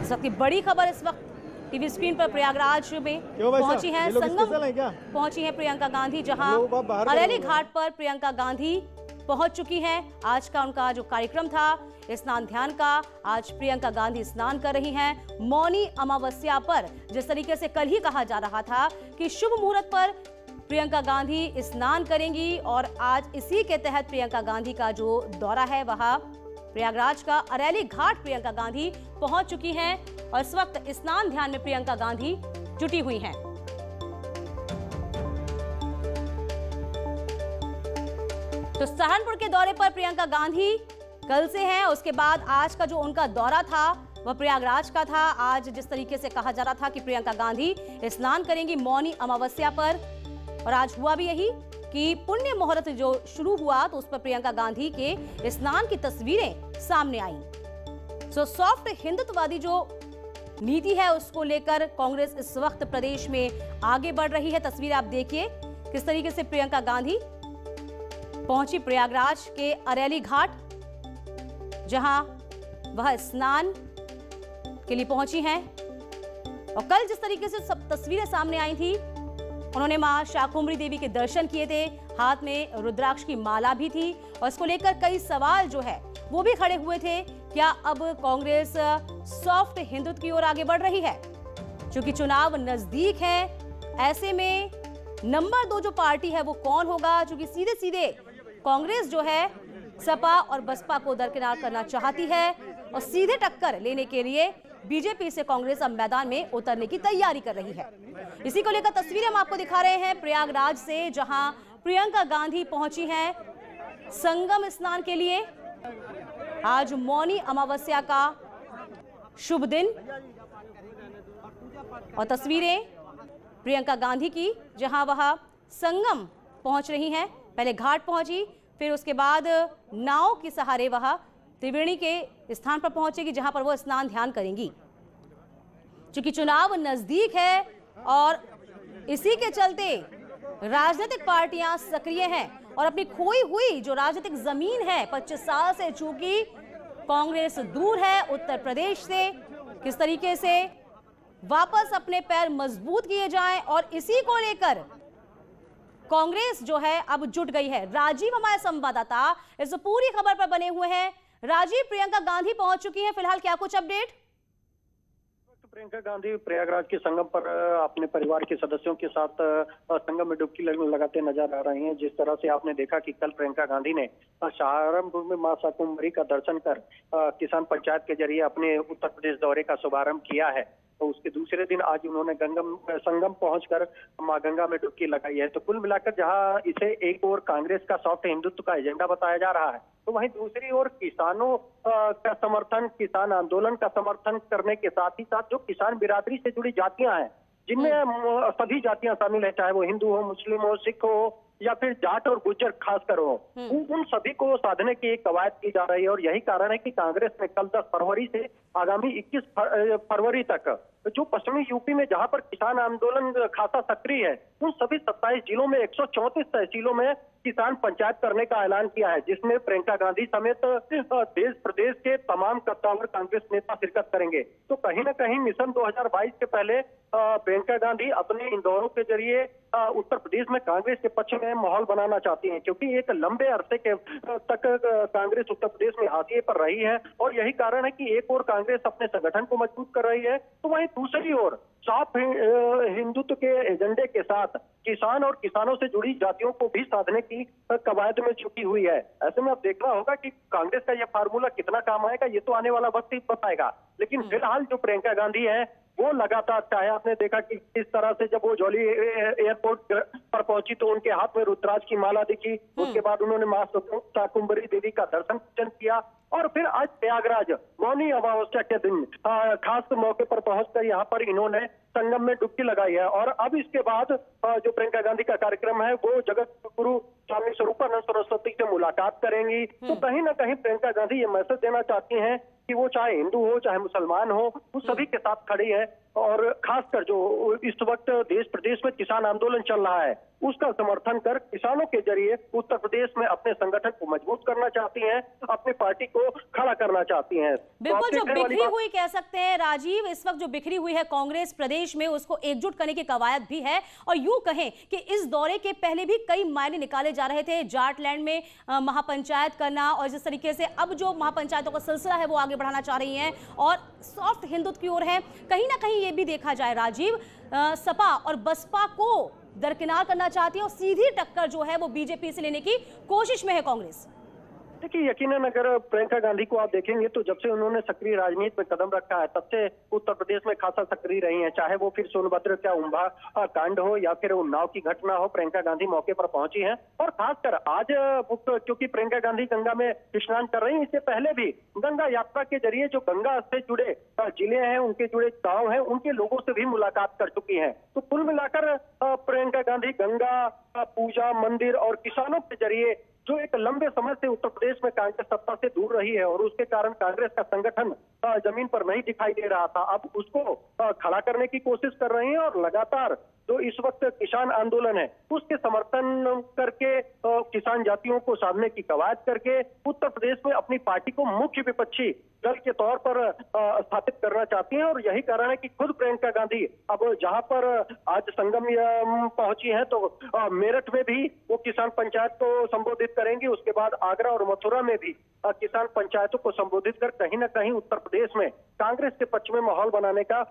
इस वक्त की बड़ी खबर इस वक्त टीवी स्क्रीन पर प्रयागराज में पहुंची है संगम पहुंची है प्रियंका गांधी, जहां अरैली घाट पर प्रियंका गांधी पहुंच चुकी हैं। आज का उनका जो कार्यक्रम था स्नान ध्यान का, आज प्रियंका गांधी स्नान कर रही हैं मौनी अमावस्या पर। जिस तरीके से कल ही कहा जा रहा था कि शुभ मुहूर्त पर प्रियंका गांधी स्नान करेंगी और आज इसी के तहत प्रियंका गांधी का जो दौरा है वह प्रयागराज का अरैली घाट प्रियंका गांधी पहुंच चुकी हैं और इस वक्त स्नान ध्यान में प्रियंका गांधी जुटी हुई हैं। तो सहारनपुर के दौरे पर प्रियंका गांधी कल से हैं, उसके बाद आज का जो उनका दौरा था वह प्रयागराज का था। आज जिस तरीके से कहा जा रहा था कि प्रियंका गांधी स्नान करेंगी मौनी अमावस्या पर, और आज हुआ भी यही कि पुण्य मुहूर्त जो शुरू हुआ तो उस पर प्रियंका गांधी के स्नान की तस्वीरें सामने आई। सो सॉफ्ट हिंदुत्ववादी जो नीति है उसको लेकर कांग्रेस इस वक्त प्रदेश में आगे बढ़ रही है। तस्वीर आप देखिए किस तरीके से प्रियंका गांधी पहुंची प्रयागराज के अरैली घाट, जहां वह स्नान के लिए पहुंची हैं। और कल जिस तरीके से सब तस्वीरें सामने आई थी, उन्होंने मां शाकुंभरी देवी के दर्शन किए थे, हाथ में रुद्राक्ष की माला भी थी और इसको लेकर कई सवाल जो है वो भी खड़े हुए थे। क्या अब कांग्रेस सॉफ्ट हिंदुत्व की ओर आगे बढ़ रही है? क्योंकि चुनाव नजदीक है, ऐसे में नंबर 2 जो पार्टी है वो कौन होगा? क्योंकि सीधे सीधे कांग्रेस जो है सपा और बसपा को दरकिनार करना चाहती है और सीधे टक्कर लेने के लिए बीजेपी से कांग्रेस अब मैदान में उतरने की तैयारी कर रही है। इसी को लेकर तस्वीरें हम आपको दिखा रहे हैं प्रयागराज से, जहां प्रियंका गांधी पहुंची हैं संगम स्नान के लिए। आज मौनी अमावस्या का शुभ दिन और तस्वीरें प्रियंका गांधी की, जहां वह संगम पहुंच रही हैं। पहले घाट पहुंची, फिर उसके बाद नाव के सहारे वह त्रिवेणी के स्थान पर पहुंचेगी जहां पर वो स्नान ध्यान करेंगी। क्योंकि चुनाव नजदीक है और इसी के चलते राजनीतिक पार्टियां सक्रिय हैं और अपनी खोई हुई जो राजनीतिक जमीन है 25 साल से, चूंकि कांग्रेस दूर है उत्तर प्रदेश से, किस तरीके से वापस अपने पैर मजबूत किए जाएं, और इसी को लेकर कांग्रेस जो है अब जुट गई है। राजीव हमारे संवाददाता इस पूरी खबर पर बने हुए हैं। राजीव, प्रियंका गांधी पहुंच चुकी हैं, फिलहाल क्या कुछ अपडेट? प्रियंका गांधी प्रयागराज के संगम पर अपने परिवार के सदस्यों के साथ संगम में डुबकी लगाते नजर आ रही हैं। जिस तरह से आपने देखा कि कल प्रियंका गांधी ने सहारनपुर में मां शाकुंभरी का दर्शन कर किसान पंचायत के जरिए अपने उत्तर प्रदेश दौरे का शुभारंभ किया है, तो उसके दूसरे दिन आज उन्होंने संगम पहुंचकर मां गंगा में डुबकी लगाई है। तो कुल मिलाकर जहां इसे एक ओर कांग्रेस का सॉफ्ट हिंदुत्व का एजेंडा बताया जा रहा है, तो वहीं दूसरी ओर किसानों का समर्थन, किसान आंदोलन का समर्थन करने के साथ ही साथ जो किसान बिरादरी से जुड़ी जातियां हैं, जिनमें सभी जातियां शामिल है, चाहे वो हिंदू हो, मुस्लिम हो, सिख हो या फिर जाट और गुज्जर खासकर हो, उन सभी को साधने की एक कवायद की जा रही है। और यही कारण है कि कांग्रेस ने कल 10 फरवरी से आगामी 21 फरवरी तक जो पश्चिमी यूपी में जहां पर किसान आंदोलन खासा सक्रिय है, उन सभी 27 जिलों में 134 तहसीलों में किसान पंचायत करने का ऐलान किया है, जिसमें प्रियंका गांधी समेत देश प्रदेश के तमाम कद्दावर कांग्रेस नेता शिरकत करेंगे। तो कहीं न कहीं मिशन 2022 के पहले प्रियंका गांधी अपने इन दौरों के जरिए उत्तर प्रदेश में कांग्रेस के पक्ष में माहौल बनाना चाहती हैं, क्योंकि एक लंबे अरसे के तक कांग्रेस उत्तर प्रदेश में हाशिए पर रही है और यही कारण है कि एक ओर कांग्रेस अपने संगठन को मजबूत कर रही है, तो वहीं दूसरी ओर साफ हिंदुत्व के एजेंडे के साथ किसान और किसानों से जुड़ी जातियों को भी साधने की कवायद में छुपी हुई है। ऐसे में अब देखना होगा कि कांग्रेस का यह फार्मूला कितना काम आएगा, ये तो आने वाला वक्त ही बताएगा। लेकिन फिलहाल जो प्रियंका गांधी है वो लगातार, चाहे आपने देखा कि किस तरह से जब वो जौली एयरपोर्ट पर पहुंची तो उनके हाथ में रुद्राक्ष की माला दिखी, उसके बाद उन्होंने मां शाकुंभरी देवी का दर्शन पूजन किया और फिर आज प्रयागराज मौनी अमावस्या के दिन खास मौके पर पहुंचकर यहाँ पर इन्होंने संगम में डुबकी लगाई है। और अब इसके बाद जो प्रियंका गांधी का कार्यक्रम है वो जगत गुरु स्वामी स्वरूपानंद सरस्वती से मुलाकात करेंगी। तो कहीं ना कहीं प्रियंका गांधी ये मैसेज देना चाहती हैं कि वो चाहे हिंदू हो चाहे मुसलमान हो, वो सभी के साथ खड़ी है। और खासकर जो इस वक्त देश प्रदेश में किसान आंदोलन चल रहा है, उसका समर्थन कर किसानों के जरिए उत्तर प्रदेश में अपने संगठन को मजबूत करना चाहती हैं, अपनी पार्टी को खड़ा करना चाहती हैं। बिल्कुल, जो बिखरी हुई कह सकते हैं राजीव, इस वक्त जो बिखरी हुई है कांग्रेस प्रदेश में, उसको एकजुट करने की कवायद भी है। और यूं कहें कि इस दौरे के पहले भी कई मायने निकाले जा रहे थे, जाटलैंड में महापंचायत करना, और जिस तरीके से अब जो महापंचायतों का सिलसिला है वो आगे बढ़ाना चाह रही हैं और सॉफ्ट हिंदुत्व की ओर है। कहीं ना कहीं ये भी देखा जाए राजीव, सपा और बसपा को दरकिनार करना चाहती है और सीधी टक्कर जो है वो बीजेपी से लेने की कोशिश में है कांग्रेस। देखिए, यकीनन अगर प्रियंका गांधी को आप देखेंगे तो जब से उन्होंने सक्रिय राजनीति में कदम रखा है तब से उत्तर प्रदेश में खासा सक्रिय रही हैं। चाहे वो फिर सोनभद्र का उम्भा कांड हो या फिर उन्नाव की घटना हो, प्रियंका गांधी मौके पर पहुंची हैं। और खासकर आज क्योंकि प्रियंका गांधी गंगा में स्नान कर रही हैं, इससे पहले भी गंगा यात्रा के जरिए जो गंगा से जुड़े जिले हैं, उनके जुड़े गांव हैं, उनके लोगों से भी मुलाकात कर चुकी हैं। तो कुल मिलाकर प्रियंका गांधी गंगा पूजा, मंदिर और किसानों के जरिए जो एक लंबे समय से उत्तर प्रदेश में कांग्रेस सत्ता से दूर रही है और उसके कारण कांग्रेस का संगठन जमीन पर नहीं दिखाई दे रहा था, अब उसको खड़ा करने की कोशिश कर रही हैं। और लगातार जो इस वक्त किसान आंदोलन है उसके समर्थन करके, किसान जातियों को साधने की कवायद करके उत्तर प्रदेश में अपनी पार्टी को मुख्य विपक्षी दल के तौर पर स्थापित करना चाहती हैं। और यही कारण है कि खुद प्रियंका गांधी अब जहां पर आज संगम पहुंची हैं तो मेरठ में भी वो किसान पंचायत को संबोधित करेंगी, उसके बाद आगरा और मथुरा में भी किसान पंचायतों को संबोधित कर कहीं ना कहीं उत्तर प्रदेश में कांग्रेस के पक्ष में माहौल बनाने का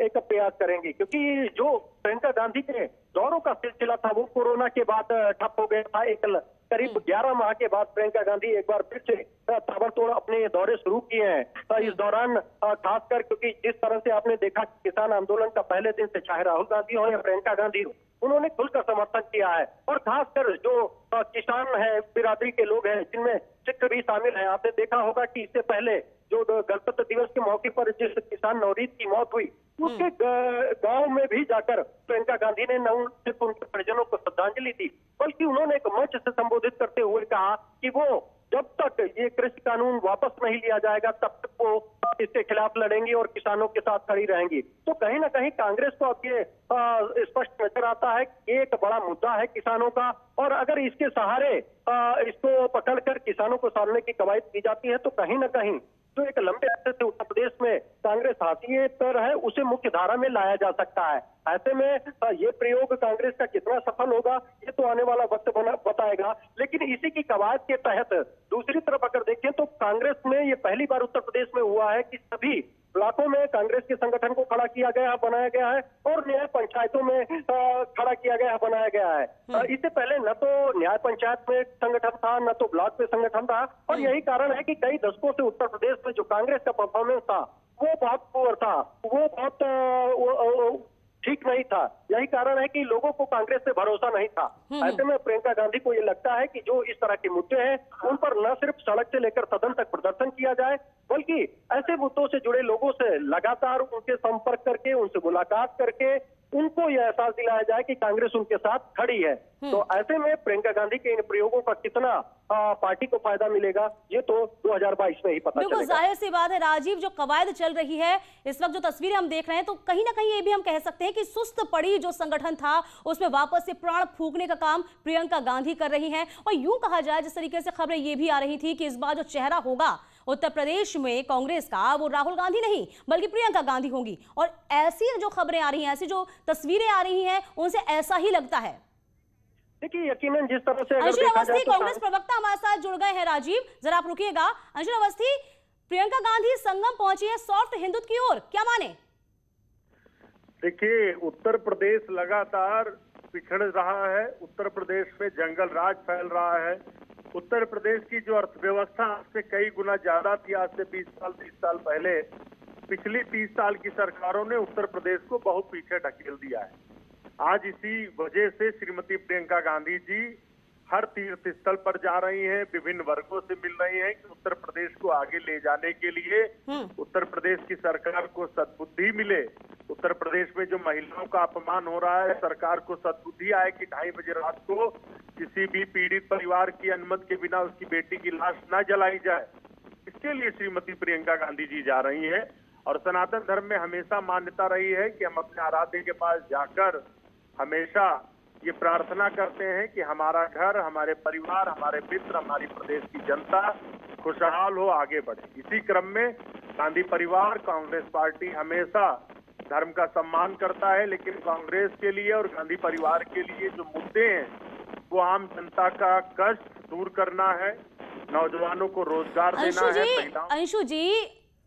एक प्रयास करेंगे। क्योंकि जो प्रियंका गांधी के दौरों का सिलसिला था वो कोरोना के बाद ठप हो गया था। एक करीब 11 माह के बाद प्रियंका गांधी एक बार फिर से ताबड़तोड़ अपने दौरे शुरू किए हैं। इस दौरान खासकर क्योंकि जिस तरह से आपने देखा किसान आंदोलन का पहले दिन से चाहे राहुल गांधी हो या प्रियंका गांधी हो, उन्होंने खुलकर समर्थन किया है। और खासकर जो किसान है, बिरादरी के लोग हैं, जिनमें सिख भी शामिल है। आपने देखा होगा कि इससे पहले जो गणतंत्र दिवस के मौके पर जिस किसान नवरीत की मौत हुई, उसके गांव में भी जाकर प्रियंका गांधी ने न सिर्फ उनके परिजनों को श्रद्धांजलि दी, बल्कि उन्होंने एक मंच से संबोधित करते हुए कहा कि वो जब तक ये कृषि कानून वापस नहीं लिया जाएगा तब तक वो इसके खिलाफ लड़ेंगी और किसानों के साथ खड़ी रहेंगी। तो कहीं ना कहीं कांग्रेस को अब ये स्पष्ट नजर आता है कि एक बड़ा मुद्दा है किसानों का, और अगर इसके सहारे इसको पकड़कर किसानों को साधने की कवायद की जाती है तो कहीं ना कहीं जो एक लंबे अरसे से उत्तर प्रदेश में कांग्रेस हाशिए पर है उसे मुख्य धारा में लाया जा सकता है। ऐसे में ये प्रयोग कांग्रेस का कितना सफल होगा ये तो आने वाला वक्त बताएगा। लेकिन इसी की कवायद के तहत दूसरी तरफ अगर देखें तो कांग्रेस में ये पहली बार उत्तर प्रदेश में हुआ है कि सभी ब्लॉकों में कांग्रेस के संगठन को खड़ा किया गया, बनाया गया है, और न्याय पंचायतों में खड़ा किया गया, बनाया गया है। इससे पहले न तो न्याय पंचायत में संगठन था, न तो ब्लॉक में संगठन था। और यही कारण है कि कई दशकों से उत्तर प्रदेश में जो कांग्रेस का परफॉर्मेंस था वो बहुत पुअर था, वो बहुत ठीक नहीं था। यही कारण है कि लोगों को कांग्रेस से भरोसा नहीं था। ऐसे में प्रियंका गांधी को ये लगता है कि जो इस तरह के मुद्दे हैं उन पर न सिर्फ सड़क से लेकर सदन तक प्रदर्शन किया जाए, बल्कि ऐसे मुद्दों से जुड़े लोगों से लगातार उनके संपर्क करके, उनसे मुलाकात करके उनको यह एहसास दिलाया जाए कि कांग्रेस उनके साथ खड़ी है। तो ऐसे में प्रियंका गांधी के इन प्रयोगों का कितना पार्टी को फायदा मिलेगा ये तो 2022 में ही पता चलेगा। बिल्कुल जाहिर सी बात है राजीव, जो कवायद चल रही है इस वक्त, जो तस्वीरें हम देख रहे हैं, तो कहीं ना कहीं ये भी हम कह सकते हैं कि सुस्त पड़ी जो संगठन था उसमें वापस से प्राण फूंकने का काम प्रियंका गांधी कर रही हैं। और यूं कहा जाए, जिस तरीके से खबरें ये भी आ रही थी कि इस बार जो चेहरा होगा उत्तर प्रदेश में कांग्रेस का, वो राहुल गांधी नहीं बल्कि प्रियंका गांधी होंगी। और ऐसी जो खबरें आ रही हैं, ऐसी जो तस्वीरें आ रही हैं, उनसे ऐसा ही लगता है। देखिए, यकीनन जिस तरह से अंशुल अवस्थी कांग्रेस प्रवक्ता हमारे साथ जुड़ गए हैं राजीव, जरा आप रुकिएगा। अंशुल अवस्थी, प्रियंका गांधी संगम पहुंची है सॉफ्ट हिंदुत्व की ओर, क्या माने? देखिए, उत्तर प्रदेश लगातार पिछड़ रहा है, उत्तर प्रदेश में जंगल राज फैल रहा है। उत्तर प्रदेश की जो अर्थव्यवस्था आज से कई गुना ज्यादा थी, आज से 20 साल 30 साल पहले, पिछली 30 साल की सरकारों ने उत्तर प्रदेश को बहुत पीछे ढकेल दिया है। आज इसी वजह से श्रीमती प्रियंका गांधी जी हर तीर्थ स्थल पर जा रही हैं, विभिन्न वर्गों से मिल रही हैं कि उत्तर प्रदेश को आगे ले जाने के लिए उत्तर प्रदेश की सरकार को सद्बुद्धि मिले। उत्तर प्रदेश में जो महिलाओं का अपमान हो रहा है, सरकार को सद्बुद्धि आए कि 2:30 बजे रात को किसी भी पीड़ित परिवार की अनुमति के बिना उसकी बेटी की लाश न जलाई जाए। इसके लिए श्रीमती प्रियंका गांधी जी जा रही है। और सनातन धर्म में हमेशा मान्यता रही है कि हम अपने आराध्य के पास जाकर हमेशा ये प्रार्थना करते हैं कि हमारा घर, हमारे परिवार, हमारे मित्र, हमारी प्रदेश की जनता खुशहाल हो, आगे बढ़े। इसी क्रम में गांधी परिवार, कांग्रेस पार्टी हमेशा धर्म का सम्मान करता है, लेकिन कांग्रेस के लिए और गांधी परिवार के लिए जो मुद्दे हैं वो आम जनता का कष्ट दूर करना है, नौजवानों को रोजगार देना है। अंशु जी,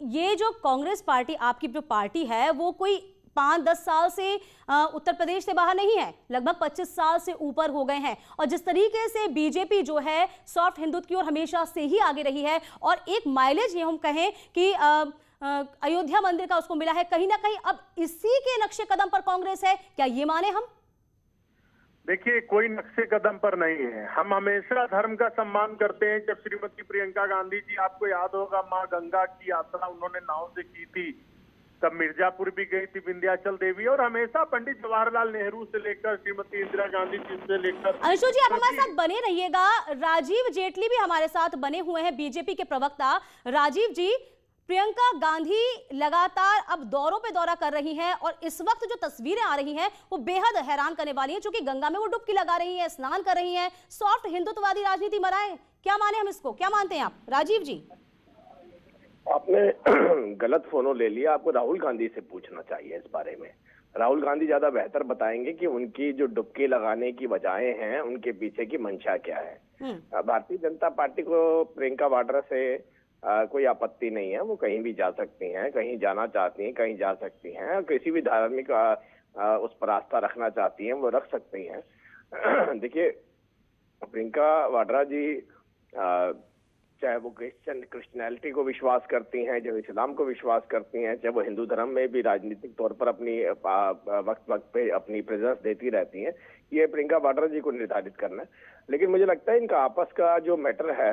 ये जो कांग्रेस पार्टी, आपकी जो पार्टी है, वो कोई 5-10 साल से उत्तर प्रदेश से बाहर नहीं है, लगभग 25 साल से ऊपर हो गए हैं। और जिस तरीके से बीजेपी जो है सॉफ्ट हिंदुत्व की ओर हमेशा से ही आगे रही है, और एक माइलेज ये हम कहें कि अयोध्या मंदिर का उसको मिला है, कहीं ना कहीं अब इसी के नक्शे कदम पर कांग्रेस है, क्या ये माने हम? देखिए, कोई नक्शे कदम पर नहीं है। हम हमेशा धर्म का सम्मान करते हैं। जब श्रीमती प्रियंका गांधी जी, आपको याद होगा, मां गंगा की यात्रा उन्होंने नाव से की थी, तब मिर्जापुर भी गई थी विंध्याचल देवी, और हमेशा पंडित जवाहरलाल नेहरू से लेकर श्रीमती इंदिरा गांधी जी से लेकर। अंशु जी, आप हमारे साथ बने रहिएगा। राजीव जेटली भी हमारे साथ बने हुए हैं, बीजेपी के प्रवक्ता। राजीव जी, प्रियंका गांधी लगातार अब दौरों पे दौरा कर रही हैं, और इस वक्त जो तस्वीरें आ रही हैं वो बेहद हैरान करने वाली हैं, क्योंकि गंगा में वो डुबकी लगा रही हैं, स्नान कर रही हैं, सॉफ्ट हिंदुत्ववादी राजनीति मनाए। क्या माने हम इसको, क्या मानते हैं आप राजीव जी? आपने गलत फोनो ले लिया, आपको राहुल गांधी से पूछना चाहिए इस बारे में। राहुल गांधी ज्यादा बेहतर बताएंगे कि उनकी जो डुबकी लगाने की वजहें हैं, उनके पीछे की मंशा क्या है। भारतीय जनता पार्टी को प्रियंका वाड्रा से कोई आपत्ति नहीं है, वो कहीं भी जा सकती हैं, कहीं जाना चाहती हैं, कहीं जा सकती हैं, किसी भी धार्मिक उस पर आस्था रखना चाहती हैं, वो रख सकती हैं। देखिए, प्रियंका वाड्रा जी चाहे वो क्रिश्चियनिटी को विश्वास करती हैं, चाहे इस्लाम को विश्वास करती हैं, चाहे वो हिंदू धर्म में भी राजनीतिक तौर पर अपनी वक्त वक्त पे अपनी प्रेजेंस देती रहती हैं, ये प्रियंका वाड्रा जी को निर्धारित करना है। लेकिन मुझे लगता है इनका आपस का जो मैटर है,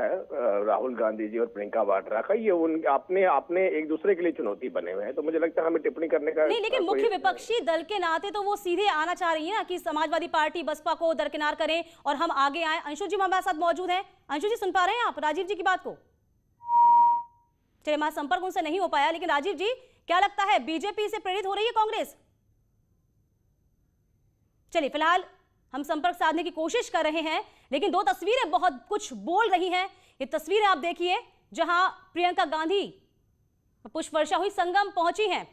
राहुल गांधी जी और प्रियंका वाड्रा का, ये उन आपने एक दूसरे के लिए चुनौती बने हुए हैं। तो मुझे लगता है हमें टिप्पणी करने का नहीं, लेकिन मुख्य विपक्षी दल के नाते तो वो सीधे आना चाह रही है ना कि समाजवादी पार्टी बसपा को दरकिनार करें और हम आगे आए। अंशु जी हमारे साथ मौजूद हैं। अंशु जी, सुन पा रहे हैं आप राजीव जी की बात को? चलिए, हमारा संपर्क उनसे नहीं हो पाया, लेकिन राजीव जी, क्या लगता है बीजेपी से प्रेरित हो रही है कांग्रेस? चलिए, फिलहाल हम संपर्क साधने की कोशिश कर रहे हैं, लेकिन दो तस्वीरें बहुत कुछ बोल रही हैं। ये तस्वीरें आप देखिए, जहां प्रियंका गांधी पुष्प वर्षा हुई संगम पहुंची हैं।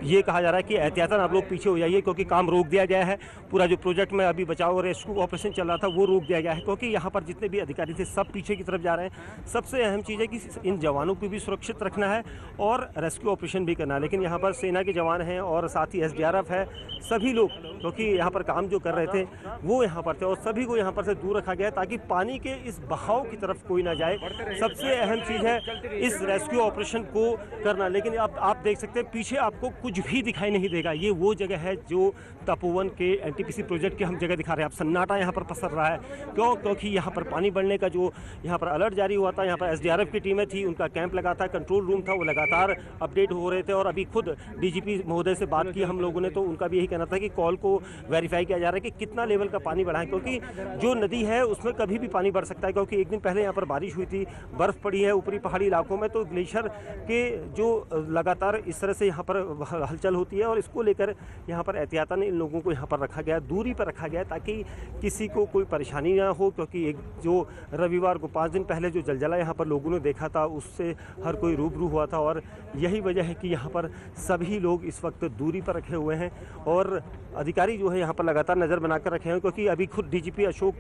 ये कहा जा रहा है कि एहतियातन आप लोग पीछे हो जाइए, क्योंकि काम रोक दिया गया है। पूरा जो प्रोजेक्ट में अभी बचाव और रेस्क्यू ऑपरेशन चल रहा था वो रोक दिया गया है, क्योंकि यहाँ पर जितने भी अधिकारी थे सब पीछे की तरफ जा रहे हैं। सबसे अहम चीज़ है कि इन जवानों को भी सुरक्षित रखना है और रेस्क्यू ऑपरेशन भी करना है। लेकिन यहाँ पर सेना के जवान हैं और साथ ही SDRF है, सभी लोग क्योंकि यहाँ पर काम जो कर रहे थे वो यहाँ पर थे, और सभी को यहाँ पर से दूर रखा गया ताकि पानी के इस बहाव की तरफ कोई ना जाए। सबसे अहम चीज़ है इस रेस्क्यू ऑपरेशन को करना। लेकिन अब आप देख सकते हैं पीछे आपको कुछ भी दिखाई नहीं देगा। ये वो जगह है जो तपोवन के NTPC प्रोजेक्ट के हम जगह दिखा रहे हैं। आप सन्नाटा यहाँ पर पसर रहा है। क्यों? क्योंकि यहाँ पर पानी बढ़ने का जो यहाँ पर अलर्ट जारी हुआ था, यहाँ पर SDRF की टीमें थी, उनका कैंप लगा था, कंट्रोल रूम था, वो लगातार अपडेट हो रहे थे। और अभी खुद DGP महोदय से बात की हम लोगों ने, तो उनका भी यही कहना था कि कॉल को वेरीफाई किया जा रहा है कि कितना लेवल का पानी बढ़ा है, क्योंकि जो नदी है उसमें कभी भी पानी बढ़ सकता है। क्योंकि एक दिन पहले यहाँ पर बारिश हुई थी, बर्फ़ पड़ी है ऊपरी पहाड़ी इलाकों में, तो ग्लेशियर के जो लगातार इस तरह से यहाँ पर हलचल होती है, और इसको लेकर यहाँ पर एहतियातन इन लोगों को यहाँ पर रखा गया, दूरी पर रखा गया, ताकि किसी को कोई परेशानी ना हो। क्योंकि एक जो रविवार को 5 दिन पहले जो जलजला यहाँ पर लोगों ने देखा था, उससे हर कोई रूबरू हुआ था, और यही वजह है कि यहाँ पर सभी लोग इस वक्त दूरी पर रखे हुए हैं और अधिकारी जो है यहाँ पर लगातार नज़र बनाकर रखे हैं। क्योंकि अभी खुद DGP अशोक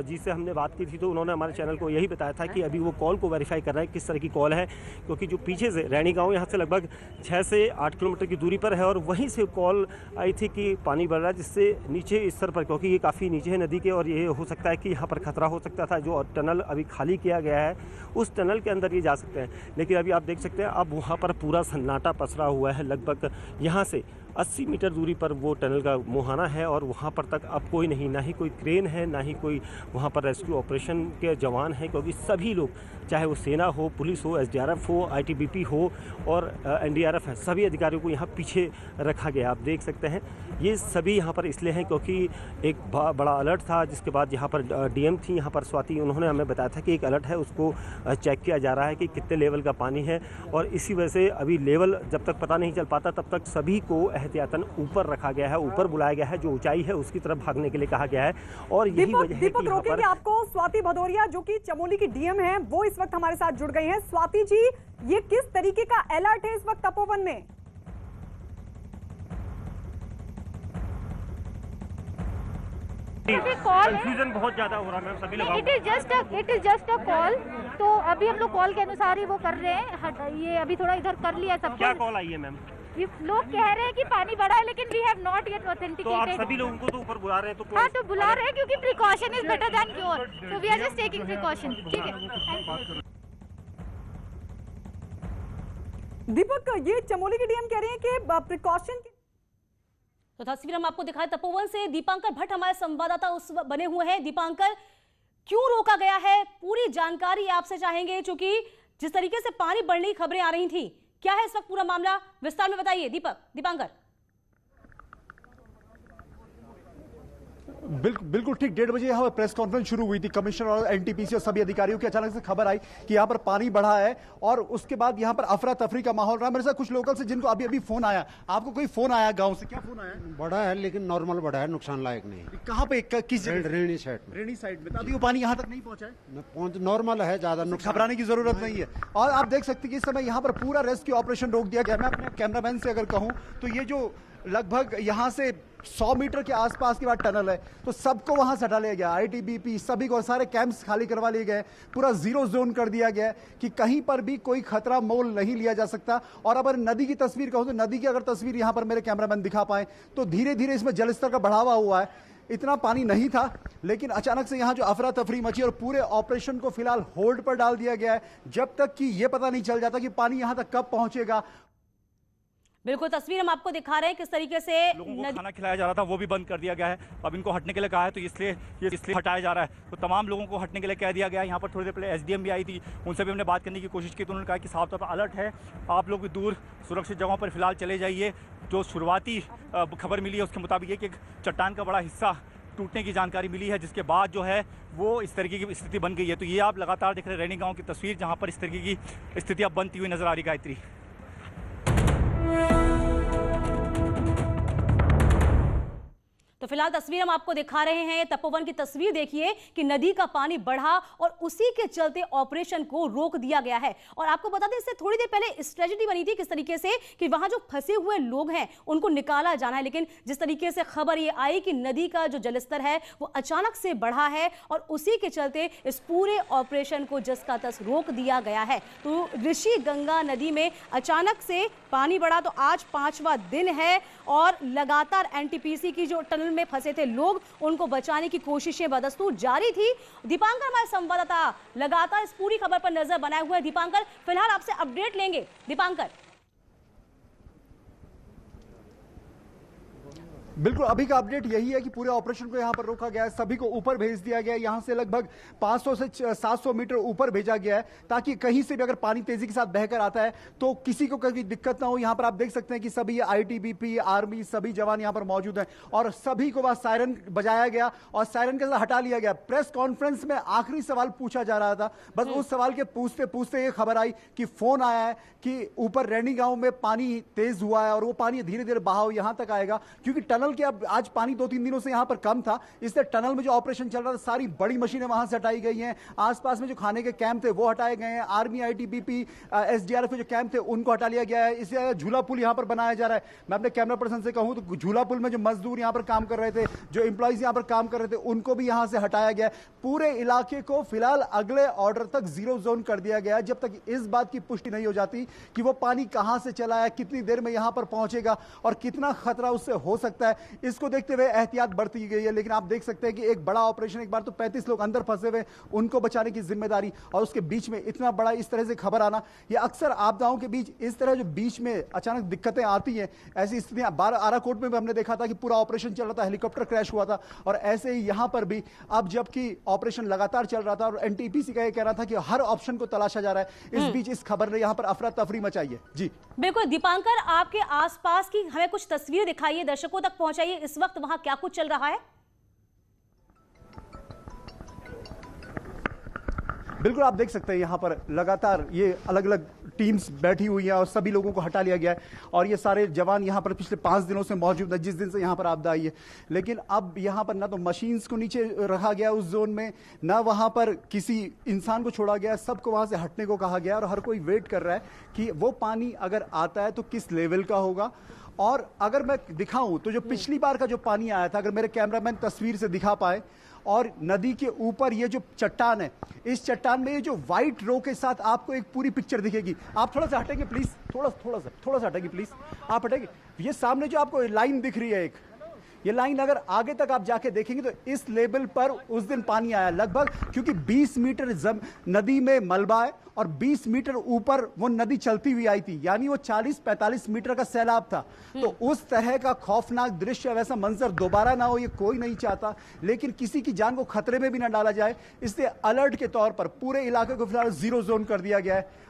जी से हमने बात की थी, तो उन्होंने हमारे चैनल को यही बताया था कि अभी वो कॉल को वेरीफाई कर रहे हैं किस तरह की कॉल है। क्योंकि जो पीछे से रैणी गाँव यहाँ से लगभग 6 से 8 किलोमीटर की दूरी पर है, और वहीं से कॉल आई थी कि पानी बढ़ रहा है, जिससे नीचे इस स्तर पर, क्योंकि ये काफ़ी नीचे है नदी के, और ये हो सकता है कि यहाँ पर खतरा हो सकता था। जो टनल अभी खाली किया गया है उस टनल के अंदर ये जा सकते हैं। लेकिन अभी आप देख सकते हैं अब वहाँ पर पूरा सन्नाटा पसरा हुआ है। लगभग यहाँ से 80 मीटर दूरी पर वो टनल का मुहाना है, और वहाँ पर तक अब कोई नहीं, ना ही कोई क्रेन है, ना ही कोई वहाँ पर रेस्क्यू ऑपरेशन के जवान हैं। क्योंकि सभी लोग, चाहे वो सेना हो, पुलिस हो, SDRF हो, ITBP हो और NDRF है, सभी अधिकारियों को यहाँ पीछे रखा गया। आप देख सकते हैं ये सभी यहाँ पर इसलिए हैं क्योंकि एक बड़ा अलर्ट था, जिसके बाद यहाँ पर DM थी यहाँ पर स्वाति, उन्होंने हमें बताया था कि एक अलर्ट है, उसको चेक किया जा रहा है कि कितने लेवल का पानी है। और इसी वजह से अभी लेवल जब तक पता नहीं चल पाता तब तक सभी को एहतियातन ऊपर रखा गया है, ऊपर बुलाया गया है, जो ऊंचाई है उसकी तरफ भागने के लिए कहा गया है। और यही वजह है कि रोकेंगे आपको। स्वाति भदौरिया जो कि चमोली की डीएम है, वो इस वक्त हमारे साथ जुड़ गई हैं। स्वाति जी, ये किस तरीके का अलर्ट है इस वक्त तपोवन में? कंफ्यूजन बहुत ज्यादा हो रहा है मैम, सभी लोग। It is just a call. तो अभी हम लोग कॉल के अनुसार ही वो कर रहे हैं। ये अभी थोड़ा इधर कर लिया सब। क्या कॉल आई है मैम? लोग कह रहे हैं कि पानी बढ़ा है, लेकिन we have not yet authenticated. तो आप सभी लोगों को तो ऊपर बुला रहे हैं, तो हाँ, तो बुला रहे हैं क्योंकि precaution is better than cure, so we are just taking precaution. ठीक है दीपक, ये चमोली की डीएम कह रहे हैं कि प्रिकॉशन। तो तस्वीर हम आपको दिखाएं तपोवन से। दीपांकर भट्ट हमारे संवाददाता उस बने हुए हैं। दीपांकर, क्यों रोका गया है, पूरी जानकारी आपसे चाहेंगे, क्योंकि जिस तरीके से पानी बढ़ने की खबरें आ रही थी, क्या है इस वक्त पूरा मामला, विस्तार में बताइए दीपांकर। बिल्कुल ठीक 1:30 बजे यहाँ पर प्रेस कॉन्फ्रेंस शुरू हुई थी। कमिश्नर और एनटीपीसी और सभी अधिकारियों की अचानक से खबर आई कि यहाँ पर पानी बढ़ा है और उसके बाद यहाँ पर अफरा तफरी का माहौल रहा। मेरे साथ कुछ लोकल से जिनको अभी अभी फोन आया। आपको कोई फोन आया गांव से? क्या फोन आया? बड़ा है लेकिन नॉर्मल बड़ा है, नुकसान लायक नहीं। कहाँ पे, किस जगह? रेणी साइड में। रेणी साइड में। अभी वो पानी यहाँ तक नहीं पहुँचा है? नॉर्मल है, ज्यादा घबराने की जरूरत नहीं है। और आप देख सकते हैं कि इस समय यहाँ पर पूरा रेस्क्यू ऑपरेशन रोक दिया गया। मैं अपने कैमरामैन से अगर कहूँ तो ये जो लगभग यहाँ से 100 मीटर के आसपास के बाद टनल है, तो सबको वहां से हटा लिया गया। आईटीबीपी सभी को, सारे कैंप्स खाली करवा लिए गए, पूरा जीरो जोन कर दिया गया कि कहीं पर भी कोई खतरा मोल नहीं लिया जा सकता। और अगर नदी की तस्वीर कहूं तो नदी की अगर तस्वीर यहां पर मेरे कैमरामैन दिखा पाए तो धीरे धीरे इसमें जलस्तर का बढ़ावा हुआ है। इतना पानी नहीं था, लेकिन अचानक से यहां जो अफरा तफरी मची और पूरे ऑपरेशन को फिलहाल होल्ड पर डाल दिया गया है, जब तक कि यह पता नहीं चल जाता कि पानी यहां तक कब पहुंचेगा। बिल्कुल, तस्वीर हम आपको दिखा रहे हैं किस तरीके से लोगों को खाना खिलाया जा रहा था, वो भी बंद कर दिया गया है। अब इनको हटने के लिए कहा है, तो इसलिए हटाया जा रहा है। तो तमाम लोगों को हटने के लिए कह दिया गया है। यहाँ पर थोड़ी देर पहले एसडीएम भी आई थी, उनसे भी हमने बात करने की कोशिश की, तो उन्होंने कहा कि साफ तौर पर अलर्ट है, आप लोग भी दूर सुरक्षित जगहों पर फिलहाल चले जाइए। जो शुरुआती खबर मिली है उसके मुताबिक एक चट्टान का बड़ा हिस्सा टूटने की जानकारी मिली है, जिसके बाद जो है वो इस तरीके की स्थिति बन गई है। तो ये आप लगातार देख रहे हैं रैनी गाँव की तस्वीर, जहाँ पर इस तरीके की स्थिति अब बनती हुई नजर आ रही। गायत्री, तो फिलहाल तस्वीर हम आपको दिखा रहे हैं, तपोवन की तस्वीर देखिए कि नदी का पानी बढ़ा और उसी के चलते ऑपरेशन को रोक दिया गया है। और आपको बता दें, इससे थोड़ी देर पहले स्ट्रेटजी बनी थी किस तरीके से कि वहां जो फंसे हुए लोग हैं उनको निकाला जाना है, लेकिन जिस तरीके से खबर ये आई कि नदी का जो जलस्तर है वो अचानक से बढ़ा है और उसी के चलते इस पूरे ऑपरेशन को जस का तस रोक दिया गया है। तो ऋषि गंगा नदी में अचानक से पानी बढ़ा, तो आज 5वां दिन है और लगातार एनटीपीसी की जो टनल में फंसे थे लोग, उनको बचाने की कोशिशें बदस्तूर जारी थी। दीपांकर हमारे संवाददाता लगातार इस पूरी खबर पर नजर बनाए हुए हैं। दीपांकर, फिलहाल आपसे अपडेट लेंगे। दीपांकर, बिल्कुल, अभी का अपडेट यही है कि पूरे ऑपरेशन को यहां पर रोका गया है, सभी को ऊपर भेज दिया गया है। यहां से लगभग 500 से 700 मीटर ऊपर भेजा गया है, ताकि कहीं से भी अगर पानी तेजी के साथ बहकर आता है तो किसी को कोई दिक्कत ना हो। यहां पर आप देख सकते हैं कि सभी आईटीबीपी, आर्मी, सभी जवान यहां पर मौजूद हैं और सभी को वहां सायरन बजाया गया और सायरन के साथ हटा लिया गया। प्रेस कॉन्फ्रेंस में आखिरी सवाल पूछा जा रहा था, बस उस सवाल के पूछते पूछते ये खबर आई कि फोन आया है कि ऊपर रैनी गांव में पानी तेज हुआ है और वो पानी धीरे धीरे बहाव यहां तक आएगा, क्योंकि टनल के अब आज पानी 2-3 दिनों से यहां पर कम था, इसलिए टनल में जो ऑपरेशन चल रहा था सारी बड़ी मशीनें वहां से हटाई गई हैं। आसपास में जो खाने के कैंप थे वो हटाए गए हैं। आर्मी, आईटीबीपी, एसडीआरएफ के जो कैंप थे उनको हटा लिया गया है। इससे झूला पुल यहां पर बनाया जा रहा है। मैं अपने कैमरा पर्सन से कहूं तो झूला पुल में जो मजदूर यहां पर काम कर रहे थे, जो एम्प्लॉइज यहां पर काम कर रहे थे, उनको भी यहां से हटाया गया है। पूरे इलाके को फिलहाल अगले ऑर्डर तक जीरो जोन कर दिया गया है, जब तक इस बात की पुष्टि नहीं हो जाती कि वो पानी कहां से चला है, कितनी देर में यहां पर पहुंचेगा और कितना खतरा उससे हो सकता है। इसको देखते हुए एहतियात बरती गई है। लेकिन आप देख सकते हैं कि एक बड़ा ऑपरेशन, एक बार तो 35 लोग अंदर फंसे हुए, उनको बचाने की जिम्मेदारी और उसके बीच में इतना बड़ा इस तरह से खबर आना, ये अक्सर आपदाओं के बीच इस तरह जो बीच में अचानक दिक्कतें आती हैं, ऐसी स्थितियां आराकोट में भी हमने देखा था कि पूरा ऑपरेशन चल रहा था, हेलीकॉप्टर क्रैश हुआ था और ऐसे ही यहां पर भी अब जबकि ऑपरेशन लगातार चल रहा था और एनटीपीसी का यह कहना था कि हर ऑप्शन को तलाशा जा रहा है, इस बीच इस खबर ने यहां पर अफरा तफरी मचाई है। जी बिल्कुल दीपांकर, आपके आसपास की हमें कुछ तस्वीर दिखाइए, दर्शकों तक पहुंचाइए, इस वक्त वहां क्या कुछ चल रहा है? बिल्कुल आप देख सकते हैं यहाँ पर लगातार ये अलग अलग टीम्स बैठी हुई हैं और सभी लोगों को हटा लिया गया है और ये सारे जवान यहाँ पर पिछले 5 दिनों से मौजूद है, जिस दिन से यहाँ पर आपदा आई है। लेकिन अब यहाँ पर ना तो मशीन्स को नीचे रखा गया उस जोन में, ना वहाँ पर किसी इंसान को छोड़ा गया, सबको वहाँ से हटने को कहा गया और हर कोई वेट कर रहा है कि वो पानी अगर आता है तो किस लेवल का होगा। और अगर मैं दिखाऊं तो जो पिछली बार का जो पानी आया था, अगर मेरे कैमरामैन तस्वीर से दिखा पाए, और नदी के ऊपर ये जो चट्टान है, इस चट्टान में ये जो व्हाइट रो के साथ आपको एक पूरी पिक्चर दिखेगी। आप थोड़ा सा हटेंगे प्लीज, थोड़ा सा हटेंगे प्लीज, आप हटेंगे। ये सामने जो आपको लाइन दिख रही है, एक ये लाइन अगर आगे तक आप जाके देखेंगे तो इस लेवल पर उस दिन पानी आया लगभग, क्योंकि 20 मीटर नदी में मलबा है और 20 मीटर ऊपर वो नदी चलती हुई आई थी, यानी वो 40-45 मीटर का सैलाब था। तो उस तरह का खौफनाक दृश्य, वैसा मंजर दोबारा ना हो, ये कोई नहीं चाहता, लेकिन किसी की जान को खतरे में भी ना डाला जाए, इसलिए अलर्ट के तौर पर पूरे इलाके को फिलहाल 0 जोन कर दिया गया है।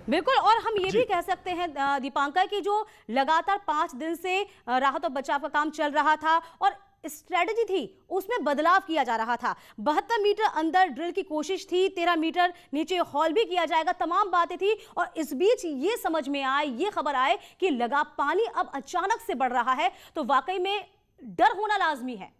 बिल्कुल, और हम ये भी कह सकते हैं दीपांकर कि जो लगातार 5 दिन से राहत और बचाव का काम चल रहा था और स्ट्रेटजी थी उसमें बदलाव किया जा रहा था। 72 मीटर अंदर ड्रिल की कोशिश थी, 13 मीटर नीचे हॉल भी किया जाएगा, तमाम बातें थी। और इस बीच ये समझ में आए, ये खबर आए कि लगा पानी अब अचानक से बढ़ रहा है, तो वाकई में डर होना लाजमी है।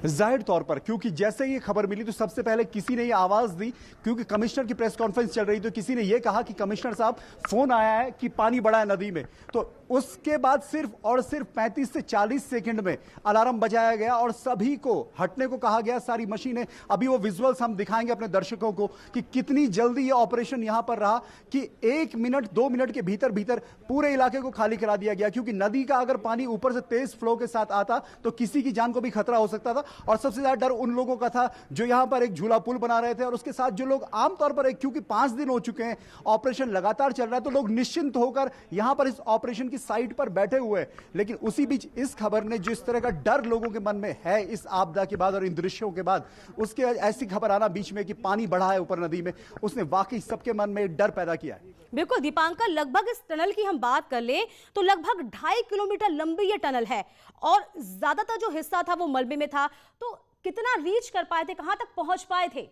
जाहिर तौर पर, क्योंकि जैसे ये खबर मिली तो सबसे पहले किसी ने ये आवाज दी, क्योंकि कमिश्नर की प्रेस कॉन्फ्रेंस चल रही, तो किसी ने ये कहा कि कमिश्नर साहब फोन आया है कि पानी बढ़ा है नदी में। तो उसके बाद सिर्फ और सिर्फ 35 से 40 सेकंड में अलार्म बजाया गया और सभी को हटने को कहा गया, सारी मशीनें। अभी वो विजुअल्स हम दिखाएंगे अपने दर्शकों को कि कितनी जल्दी ये ऑपरेशन यहां पर रहा कि 1 मिनट 2 मिनट के भीतर भीतर पूरे इलाके को खाली करा दिया गया, क्योंकि नदी का अगर पानी ऊपर से तेज फ्लो के साथ आता तो किसी की जान को भी खतरा हो सकता था। और सबसे ज्यादा डर उन लोगों का था जो यहां पर एक झूला पुल बना रहे थे और उसके साथ जो लोग आमतौर पर, क्योंकि 5 दिन हो चुके हैं, ऑपरेशन लगातार चल रहा है, तो लोग निश्चिंत होकर यहां पर इस ऑपरेशन की साइट पर बैठे हुए हैं। लेकिन उसी बीच इस खबर ने जिस तरह का डर लोगों के मन में है इस आपदा के बाद और इन दृश्यों के बाद, उसके ऐसी खबर आना बीच में कि पानी बढ़ा है ऊपर नदी में, उसने वाकई सबके मन में एक डर पैदा किया है। बिल्कुल दीपांकर, लगभग इस टनल की हम बात कर ले तो लगभग 2.5 किलोमीटर लंबी ये टनल है और ज्यादातर जो हिस्सा था वो मलबे में था। तो कितना रीच कर पाए थे, कहां तक पहुंच पाए थे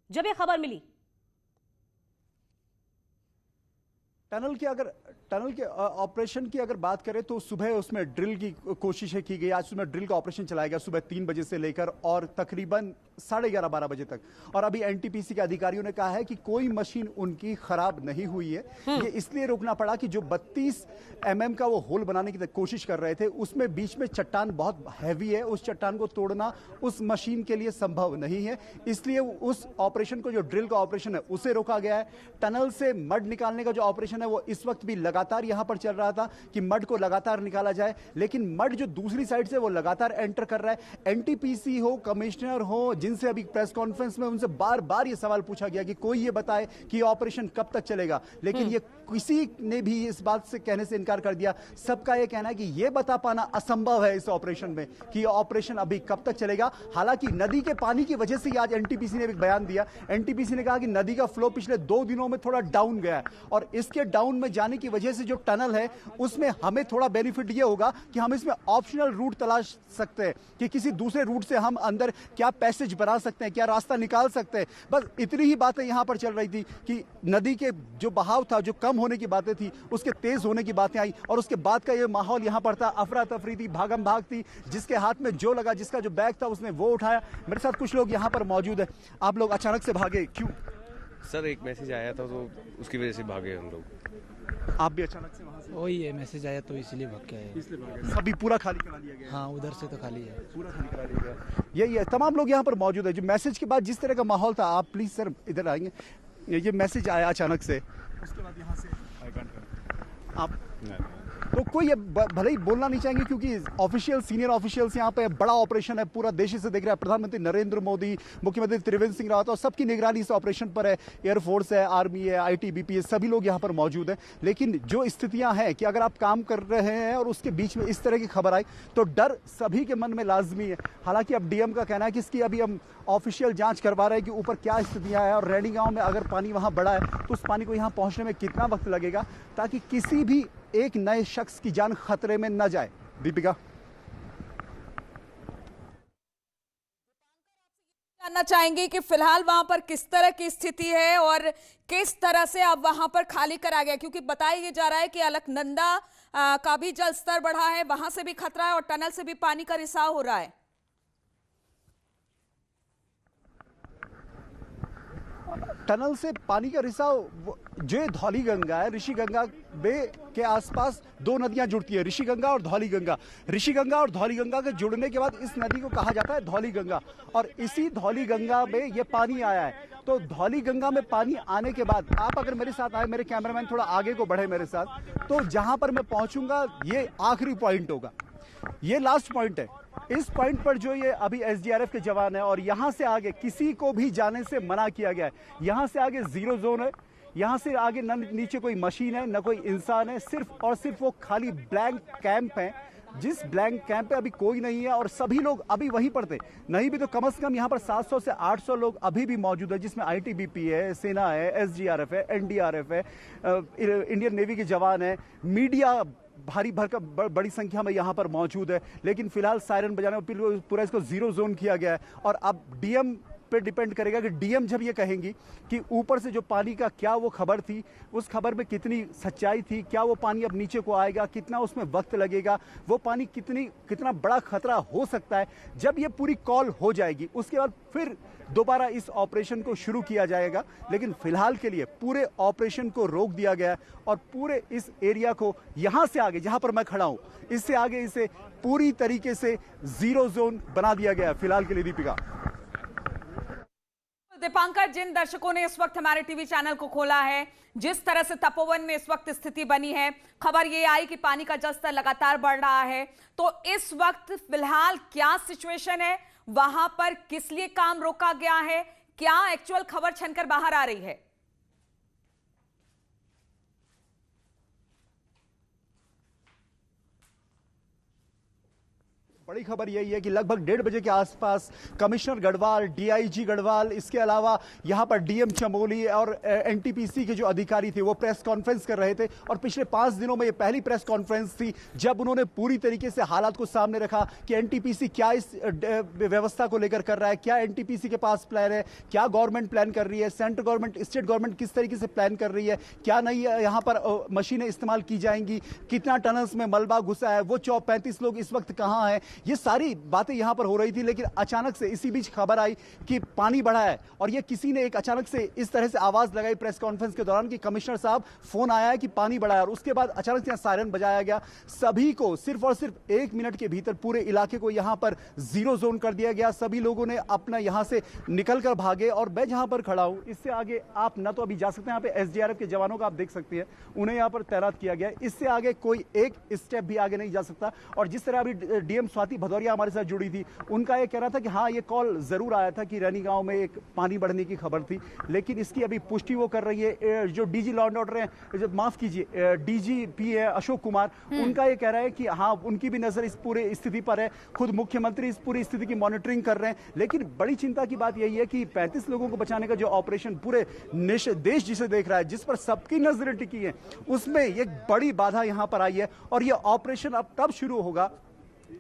जब ये खबर मिली? टनल के ऑपरेशन की अगर बात करें तो सुबह उसमें ड्रिल की कोशिशें की गई। आज सुबह ड्रिल का ऑपरेशन चलाया गया सुबह 3 बजे से लेकर और तकरीबन 11:30-12 बजे तक। और अभी एनटीपीसी के अधिकारियों ने कहा है कि कोई मशीन उनकी खराब नहीं हुई है। ये इसलिए रोकना पड़ा कि जो 32 mm का वो होल बनाने की कोशिश कर रहे थे, उसमें बीच में चट्टान बहुत हैवी है, उस चट्टान को तोड़ना उस मशीन के लिए संभव नहीं है, इसलिए उस ऑपरेशन को, जो ड्रिल का ऑपरेशन है, उसे रोका गया है। टनल से मड निकालने का जो ऑपरेशन है वो इस वक्त भी लगातार यहां पर चल रहा था कि मड को लगातार निकाला जाए, लेकिन मड जो दूसरी साइड से वो लगातार एंटर कर रहा है। एनटीपीसी हो, कमिश्नर हो, जिनसे अभी प्रेस कॉन्फ्रेंस में उनसे बार बार ये सवाल पूछा गया कि कोई ये बताए कि ये ऑपरेशन कब तक चलेगा, लेकिन ये किसी ने भी इस बात से कहने से इनकार कर दिया। सबका ये कहना है कि ये बता पाना असंभव है इस ऑपरेशन में कि ये ऑपरेशन अभी कब तक चलेगा। हालांकि नदी के पानी की वजह से आज एनटीपीसी ने एक बयान दिया। एनटीपीसी ने कहा कि नदी का फ्लो पिछले 2 दिनों में थोड़ा डाउन गया है और इसके डाउन में जाने की वजह से जो टनल है उसमें हमें थोड़ा बेनिफिट ये होगा कि हम इसमें ऑप्शनल रूट तलाश सकते हैं कि किसी दूसरे रूट से हम अंदर क्या पैसेज बना सकते हैं, क्या रास्ता निकाल सकते हैं। बस इतनी ही बातें यहां पर चल रही थी कि नदी के जो बहाव था, जो कम होने की बातें थी, उसके तेज होने की बातें आई और उसके बाद का ये माहौल यहां पर था। अफरा तफरी थी, भागम भाग थी, जिसके हाथ में जो लगा, जिसका जो बैग था उसने वो उठाया। मेरे साथ कुछ लोग यहां पर मौजूद है। आप लोग अचानक से भागे क्यों? सर एक मैसेज आया था तो उसकी वजह से भागे हम लोग। आप भी अचानक से वहां से? वही है, मैसेज आया तो इसलिए भाग के आए। इसलिए भाग गए। सभी पूरा खाली करा लिया गया? हाँ, उधर से तो खाली है, पूरा खाली करा लिया गया। यही है, तमाम लोग यहाँ पर मौजूद है। जो मैसेज के बाद जिस तरह का माहौल था, आप प्लीज सर इधर आएंगे। ये मैसेज आया अचानक से, उसके बाद यहाँ से आप तो कोई भले ही बोलना नहीं चाहेंगे क्योंकि ऑफिशियल, सीनियर ऑफिशियल्स यहाँ पे बड़ा ऑपरेशन है, पूरा देश से देख रहा है। प्रधानमंत्री नरेंद्र मोदी, मुख्यमंत्री त्रिवेंद्र सिंह रावत और सबकी निगरानी इस ऑपरेशन पर है। एयरफोर्स है, आर्मी है, आईटीबीपी है, सभी लोग यहाँ पर मौजूद हैं। लेकिन जो स्थितियां हैं कि अगर आप काम कर रहे हैं और उसके बीच में इस तरह की खबर आई तो डर सभी के मन में लाजमी है। हालांकि अब डीएम का कहना है कि इसकी अभी हम ऑफिशियल जांच करवा रहे हैं कि ऊपर क्या स्थितियां हैं और रैनी गांव में अगर पानी वहां बढ़ा है तो उस पानी को यहाँ पहुंचने में कितना वक्त लगेगा ताकि किसी भी एक नए शख्स की जान खतरे में न जाए। दीपिका। जानना चाहेंगे कि फिलहाल वहां पर किस तरह की स्थिति है और किस तरह से अब वहां पर खाली करा गया, क्योंकि बताया जा रहा है कि अलकनंदा का भी जल स्तर बढ़ा है, वहां से भी खतरा है और टनल से भी पानी का रिसाव हो रहा है। टनल से पानी का रिसाव जो धौली गंगा है, ऋषि गंगा बे के आसपास दो नदियां जुड़ती है, ऋषि गंगा और धौली गंगा। ऋषि गंगा और धौली गंगा के जुड़ने के बाद इस नदी को कहा जाता है धौली गंगा, और इसी धौली गंगा में ये पानी आया है। तो धौली गंगा में पानी आने के बाद आप अगर मेरे साथ आए, मेरे कैमरामैन थोड़ा आगे को बढ़े मेरे साथ, तो जहां पर मैं पहुंचूंगा ये आखिरी पॉइंट होगा, ये लास्ट पॉइंट है। इस पॉइंट पर जो ये अभी एसडीआरएफ के जवान है और यहां से आगे किसी को भी जाने से मना किया गया है। यहां से आगे जीरो जोन है, यहां से आगे न नीचे कोई मशीन है न कोई इंसान है, सिर्फ और सिर्फ वो खाली ब्लैंक कैंप है, जिस ब्लैंक कैंप पे अभी कोई नहीं है और सभी लोग अभी वहीं पर थे। नहीं भी तो कम से कम यहाँ पर 700 से 800 लोग अभी भी मौजूद है, जिसमें आईटीबीपी है, सेना है, एसडीआरएफ है, एनडीआरएफ है, इंडियन नेवी के जवान है, मीडिया भारी भरकम बड़ी संख्या में यहाँ पर मौजूद है। लेकिन फिलहाल सायरन बजाने पूरा इसको जीरो जोन किया गया है और अब डीएम पे डिपेंड करेगा कि डीएम जब ये कहेंगी कि ऊपर से जो पानी का क्या वो खबर थी, उस खबर में कितनी सच्चाई थी, क्या वो पानी अब नीचे को आएगा, कितना उसमें वक्त लगेगा, वो पानी कितना बड़ा खतरा हो सकता है, जब ये पूरी कॉल हो जाएगी उसके बाद फिर दोबारा इस ऑपरेशन को शुरू किया जाएगा। लेकिन फिलहाल के लिए पूरे ऑपरेशन को रोक दिया गया है और पूरे इस एरिया को यहां से आगे, जहां पर मैं खड़ा हूं, इससे आगे इसे पूरी तरीके से जीरो जोन बना दिया गया है फिलहाल के लिए। दीपिका, दीपांकर, जिन दर्शकों ने इस वक्त हमारे टीवी चैनल को खोला है, जिस तरह से तपोवन में इस वक्त स्थिति बनी है, खबर ये आई कि पानी का जलस्तर लगातार बढ़ रहा है, तो इस वक्त फिलहाल क्या सिचुएशन है, वहां पर किस लिए काम रोका गया है, क्या एक्चुअल खबर छनकर बाहर आ रही है? बड़ी खबर यही है कि लगभग 1:30 बजे के आसपास कमिश्नर गढ़वाल, डीआईजी गढ़वाल, इसके अलावा यहां पर डीएम चमोली और एनटीपीसी के जो अधिकारी थे वो प्रेस कॉन्फ्रेंस कर रहे थे। और पिछले 5 दिनों में ये पहली प्रेस कॉन्फ्रेंस थी जब उन्होंने पूरी तरीके से हालात को सामने रखा कि एनटीपीसी क्या इस व्यवस्था को लेकर कर रहा है, क्या एनटीपीसी के पास प्लान है, क्या गवर्नमेंट प्लान कर रही है, सेंट्रल गवर्नमेंट, स्टेट गवर्नमेंट किस तरीके से प्लान कर रही है, क्या नई यहाँ पर मशीनें इस्तेमाल की जाएंगी, कितना टनल्स में मलबा घुसा है, वो 35 लोग इस वक्त कहाँ हैं, ये सारी बातें यहां पर हो रही थी। लेकिन अचानक से इसी बीच खबर आई कि पानी बढ़ा है और ये किसी ने एक अचानक से इस तरह से आवाज लगाई प्रेस कॉन्फ्रेंस के दौरान कि कमिश्नर साहब फोन आया है कि पानी बढ़ा है, और उसके बाद अचानक से सायरन बजाया गया। सभी को सिर्फ और सिर्फ 1 मिनट के भीतर पूरे इलाके को यहां पर जीरो जोन कर दिया गया। सभी लोगों ने अपना यहां से निकलकर भागे और मैं जहां पर खड़ा हूं इससे आगे आप ना तो अभी जा सकते हैं, यहां पे एसडीआरएफ के जवानों का आप देख सकते हैं, उन्हें यहां पर तैनात किया गया है। इससे आगे कोई एक स्टेप भी आगे नहीं जा सकता। और जिस तरह अभी डीएम स्वाति भदौरिया हमारे साथ जुड़ी थी, उनका यह कहना था कि हाँ ये कॉल जरूर आया था कि रैनी गांव में एक पानी बढ़ने की खबर थी, लेकिन इसकी अभी पुष्टि वो कर रही है। जो डीजी लॉ एंड ऑर्डर है, माफ कीजिए डीजीपी है अशोक कुमार, उनका ये कह रहा है कि हाँ उनकी भी नजर इस पूरे स्थिति पर है, खुद मुख्यमंत्री इस पूरी स्थिति की मॉनिटरिंग कर रहे हैं। लेकिन बड़ी चिंता की बात यही है कि 35 लोगों को बचाने का जो ऑपरेशन पूरे देश जिसे देख रहा है, जिस पर सबकी नजरें टिकी है, उसमें एक बड़ी बाधा यहां पर आई है। और यह ऑपरेशन अब तब शुरू होगा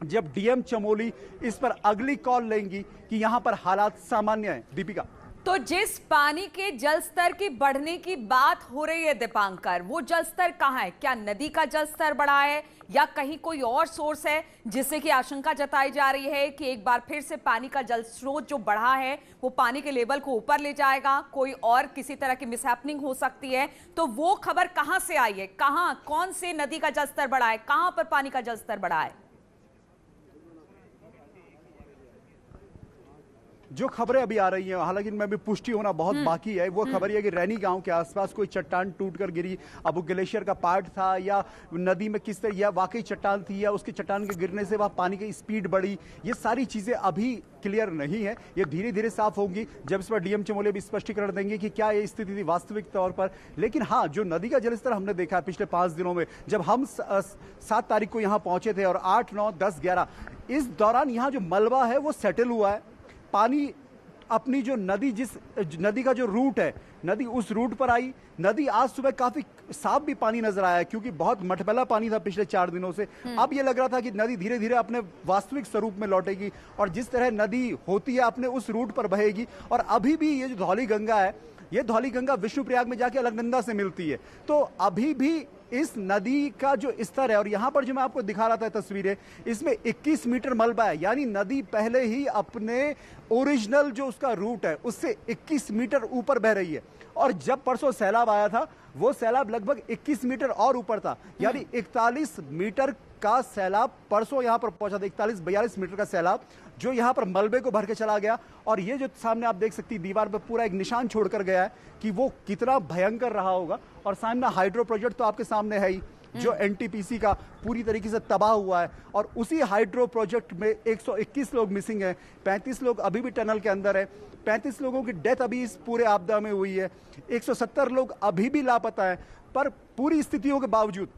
जब डीएम चमोली इस पर अगली कॉल लेंगी कि यहां पर हालात सामान्य हैं। दीपिका, तो जिस पानी के जल स्तर की बढ़ने की बात हो रही है दीपांकर, वो जल स्तर कहां है? क्या नदी का जल स्तर बढ़ा है या कहीं कोई और सोर्स है जिससे कि आशंका जताई जा रही है कि एक बार फिर से पानी का जल स्रोत जो बढ़ा है वो पानी के लेवल को ऊपर ले जाएगा, कोई और किसी तरह की मिसहैपनिंग हो सकती है? तो वो खबर कहां से आई है, कहां, कौन से नदी का जल स्तर बढ़ा है, कहां पर पानी का जल स्तर बढ़ा है? जो खबरें अभी आ रही हैं, हालांकि इनमें भी पुष्टि होना बहुत बाकी है, वो खबर यह कि रैनी गांव के आसपास कोई चट्टान टूटकर गिरी, अब वो ग्लेशियर का पार्ट था या नदी में किस तरह, या वाकई चट्टान थी या उसके चट्टान के गिरने से वह पानी की स्पीड बढ़ी, ये सारी चीजें अभी क्लियर नहीं है। ये धीरे धीरे साफ होंगी जब इस पर डीएम चमोली भी स्पष्टीकरण देंगे कि क्या ये स्थिति थी वास्तविक तौर पर। लेकिन हाँ, जो नदी का जलस्तर हमने देखा है पिछले 5 दिनों में, जब हम 7 तारीख को यहाँ पहुंचे थे और 8, 9, 10, 11 इस दौरान यहाँ जो मलबा है वो सेटल हुआ है, पानी अपनी जो नदी, जिस नदी का जो रूट है, नदी उस रूट पर आई। नदी आज सुबह काफी साफ भी पानी नजर आया, क्योंकि बहुत मटमैला पानी था पिछले 4 दिनों से। अब ये लग रहा था कि नदी धीरे धीरे अपने वास्तविक स्वरूप में लौटेगी और जिस तरह नदी होती है अपने उस रूट पर बहेगी। और अभी भी ये जो धौली गंगा है, ये धौली गंगा विष्णुप्रयाग में जाके अलकनंदा से मिलती है। तो अभी भी इस नदी का जो स्तर है, और यहां पर जो मैं आपको दिखा रहा था तस्वीरें, इसमें 21 मीटर मलबा है, यानी नदी पहले ही अपने ओरिजिनल जो उसका रूट है उससे 21 मीटर ऊपर बह रही है। और जब परसों सैलाब आया था, वो सैलाब लगभग 21 मीटर और ऊपर था, यानी 41 मीटर का सैलाब परसों यहां पर पहुंचा था। 41-42 मीटर का सैलाब जो यहां पर मलबे को भर के चला गया। और ये जो सामने आप देख सकती दीवार पर पूरा एक निशान छोड़कर गया है कि वो कितना भयंकर रहा होगा। और सामने हाइड्रो प्रोजेक्ट तो आपके सामने है ही, जो एनटीपीसी का पूरी तरीके से तबाह हुआ है। और उसी हाइड्रो प्रोजेक्ट में 121 लोग मिसिंग हैं, 35 लोग अभी भी टनल के अंदर है, 35 लोगों की डेथ अभी इस पूरे आपदा में हुई है, 170 लोग अभी भी लापता हैं। पर पूरी स्थितियों के बावजूद,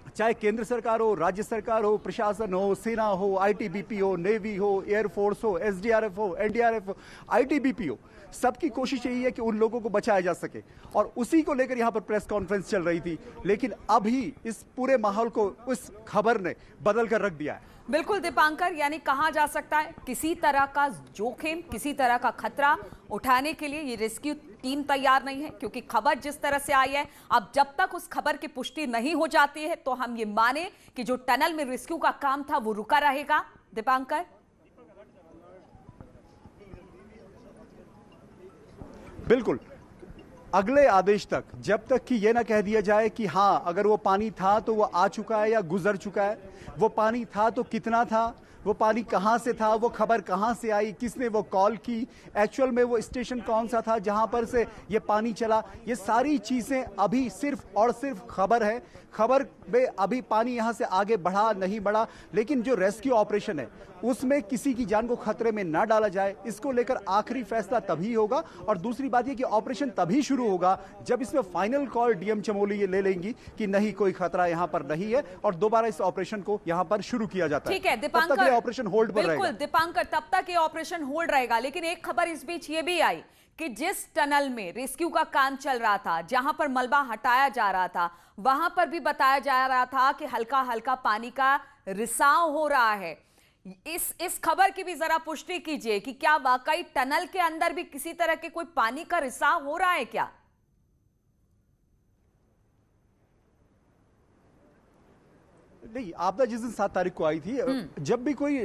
चाहे केंद्र सरकार हो, राज्य सरकार हो, प्रशासन हो, सेना हो, आईटीबीपी हो, नेवी हो, एयरफोर्स हो, एसडीआरएफ हो, एनडीआरएफ हो, आईटीबीपी हो, सबकी कोशिश यही है कि उन लोगों को बचाया जा सके। और उसी को लेकर यहां पर प्रेस कॉन्फ्रेंस चल रही थी। लेकिन अभी इस पूरे माहौल को उस खबर ने बदल कर रख दिया है। बिल्कुल दीपांकर, यानी कहा जा सकता है किसी तरह का जोखिम, किसी तरह का खतरा उठाने के लिए ये रेस्क्यू टीम तैयार नहीं है, क्योंकि खबर जिस तरह से आई है, अब जब तक उस खबर की पुष्टि नहीं हो जाती है तो हम ये माने कि जो टनल में रेस्क्यू का काम था वो रुका रहेगा। दीपांकर, बिल्कुल, अगले आदेश तक, जब तक कि यह ना कह दिया जाए कि हाँ, अगर वो पानी था तो वो आ चुका है या गुजर चुका है, वो पानी था तो कितना था, वो पानी कहां से था, वो खबर कहां से आई, किसने वो कॉल की, एक्चुअल में वो स्टेशन कौन सा था जहां पर से ये पानी चला, ये सारी चीजें अभी सिर्फ और सिर्फ खबर है। खबर में अभी पानी यहां से आगे बढ़ा नहीं बढ़ा, लेकिन जो रेस्क्यू ऑपरेशन है उसमें किसी की जान को खतरे में ना डाला जाए, इसको लेकर आखिरी फैसला तभी होगा। और दूसरी बात यह कि ऑपरेशन तभी शुरू होगा जब इसमें फाइनल कॉल डीएम चमोली ये ले लेंगी कि नहीं, कोई खतरा यहां पर नहीं है और दोबारा इस ऑपरेशन को यहां पर शुरू किया जाता है। ठीक है दीपांकर, ऑपरेशन होल्ड पर रहेगा। बिल्कुल दीपांकर, तब तक ये ऑपरेशन होल्ड रहेगा। लेकिन एक खबर इस बीच ये भी आई कि जिस टनल में रेस्क्यू का काम चल रहा था, जहां पर मलबा हटाया जा रहा था, वहां पर भी बताया जा रहा था कि हल्का हल्का पानी का रिसाव हो रहा है। इस खबर की भी जरा पुष्टि कीजिए कि क्या वाकई टनल के अंदर भी किसी तरह के कोई पानी का रिसाव हो रहा है क्या? नहीं, आपदा जिस दिन 7 तारीख को आई थी, जब भी कोई